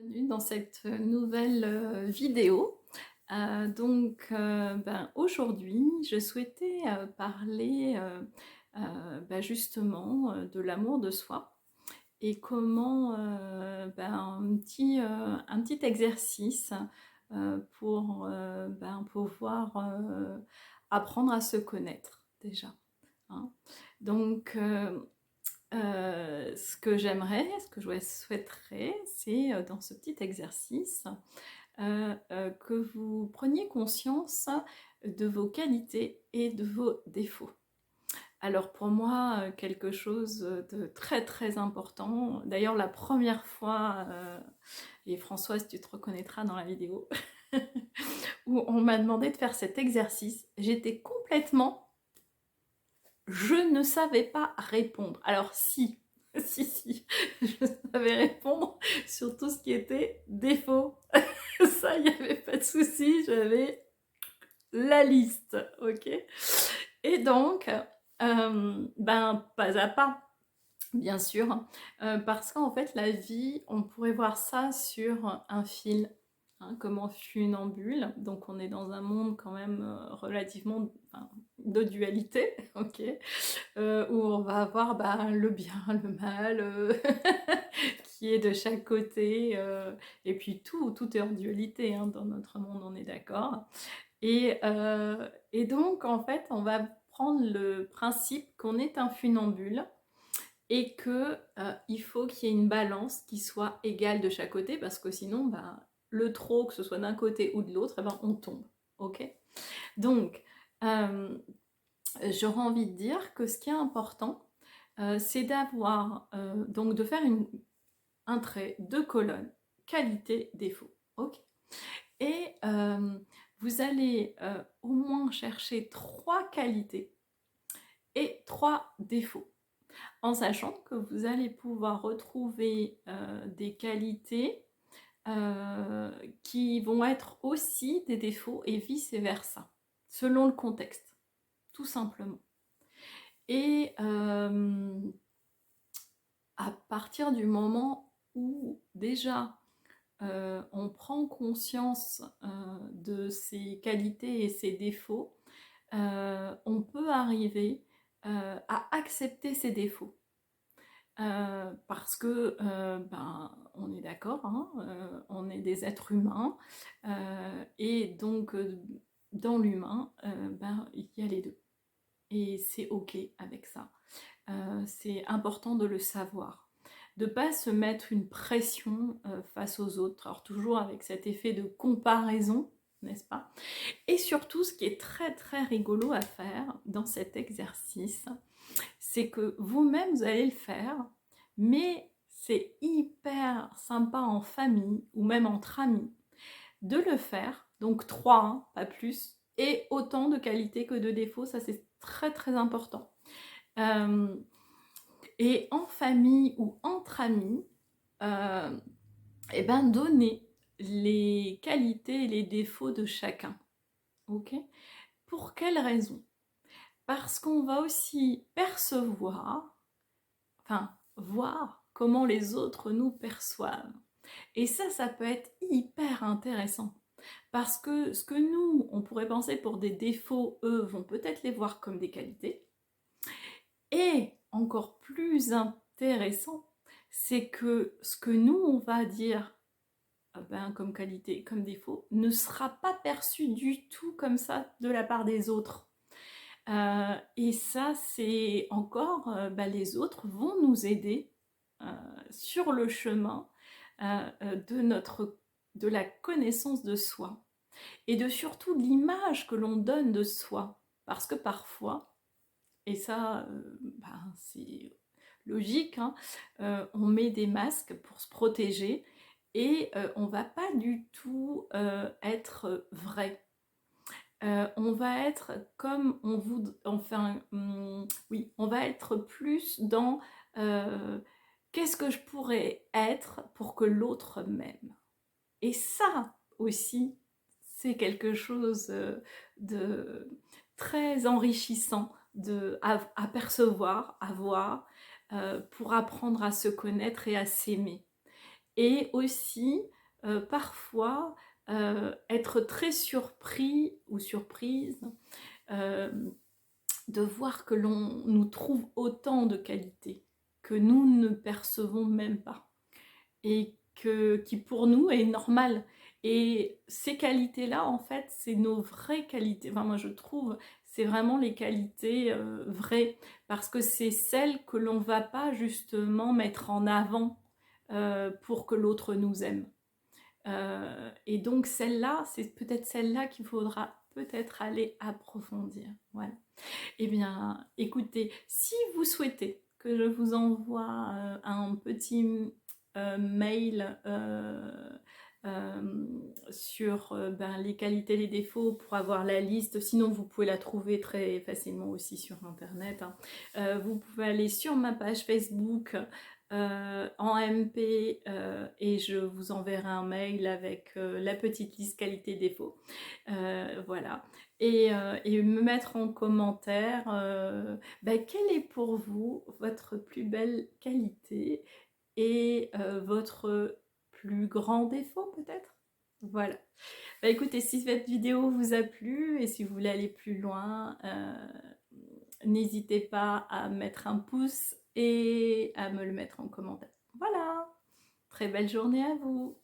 Bienvenue dans cette nouvelle vidéo. Aujourd'hui, je souhaitais parler justement de l'amour de soi et comment un petit exercice pour pouvoir apprendre à se connaître déjà, hein. Donc, ce que j'aimerais, ce que je souhaiterais, c'est, dans ce petit exercice, que vous preniez conscience de vos qualités et de vos défauts. Alors pour moi, quelque chose de très, très important. D'ailleurs la première fois, et Françoise, tu te reconnaîtras dans la vidéo, où on m'a demandé de faire cet exercice, j'étais complètement je ne savais pas répondre. Alors si, si, je savais répondre sur tout ce qui était défaut. Ça, il n'y avait pas de souci, j'avais la liste, ok. Et donc, pas à pas, bien sûr, parce qu'en fait, la vie, on pourrait voir ça sur un fil, hein, comme en funambule. Donc, on est dans un monde quand même relativement de dualité, ok, où on va avoir le bien, le mal, qui est de chaque côté, et puis tout est en dualité, hein, dans notre monde, on est d'accord. Et donc, en fait, on va prendre le principe qu'on est un funambule et que il faut qu'il y ait une balance qui soit égale de chaque côté, parce que sinon, le trop, que ce soit d'un côté ou de l'autre, on tombe, ok. Donc, j'aurais envie de dire que ce qui est important, c'est d'avoir, donc de faire un trait, deux colonnes, qualité, défaut, ok. Et vous allez au moins chercher 3 qualités et 3 défauts, en sachant que vous allez pouvoir retrouver des qualités qui vont être aussi des défauts et vice versa, selon le contexte, tout simplement. Et à partir du moment où déjà on prend conscience de ses qualités et ses défauts, on peut arriver à accepter ses défauts. Parce que, on est d'accord, hein, on est des êtres humains, et donc dans l'humain, il y a les deux. Et c'est OK avec ça. C'est important de le savoir. De ne pas se mettre une pression face aux autres. Alors toujours avec cet effet de comparaison, n'est-ce pas? Et surtout, ce qui est très très rigolo à faire dans cet exercice, c'est que vous-même, vous allez le faire, mais c'est hyper sympa en famille ou même entre amis de le faire. Donc 3, hein, pas plus, et autant de qualités que de défauts, ça c'est très très important. Et en famille ou entre amis, donner les qualités et les défauts de chacun. Ok? Pour quelle raison? Parce qu'on va aussi percevoir, voir comment les autres nous perçoivent. Et ça peut être hyper intéressant. Parce que ce que nous, on pourrait penser pour des défauts, eux vont peut-être les voir comme des qualités. Et encore plus intéressant, c'est que ce que nous, on va dire comme qualité, comme défaut, ne sera pas perçu du tout comme ça de la part des autres. Et ça, c'est encore, les autres vont nous aider sur le chemin de la connaissance de soi et de surtout l'image que l'on donne de soi. Parce que parfois, et ça, c'est logique, hein, on met des masques pour se protéger et on va pas du tout être vrai. On va être comme on voudrait, oui, on va être plus dans qu'est-ce que je pourrais être pour que l'autre m'aime. Et ça aussi, c'est quelque chose de très enrichissant à percevoir, à voir, pour apprendre à se connaître et à s'aimer. Et aussi parfois être très surpris ou surprise euh, de voir que l'on nous trouve autant de qualités que nous ne percevons même pas et qui pour nous est normal. Et ces qualités-là, en fait, c'est nos vraies qualités. Enfin, moi, je trouve, c'est vraiment les qualités vraies, parce que c'est celles que l'on va pas justement mettre en avant pour que l'autre nous aime. Et donc, celle-là, c'est peut-être celle-là qu'il faudra peut-être aller approfondir. Voilà. Eh bien, écoutez, si vous souhaitez que je vous envoie un petit mail euh, sur ben, les qualités, les défauts pour avoir la liste, sinon vous pouvez la trouver très facilement aussi sur internet, hein. Vous pouvez aller sur ma page Facebook en MP et je vous enverrai un mail avec la petite liste qualité-défaut. Voilà. Et me mettre en commentaire bah, quelle est pour vous votre plus belle qualité et votre plus grand défaut peut-être. Voilà. Bah, écoutez, si cette vidéo vous a plu et si vous voulez aller plus loin, n'hésitez pas à mettre un pouce et à me le mettre en commentaire. Voilà. Très belle journée à vous.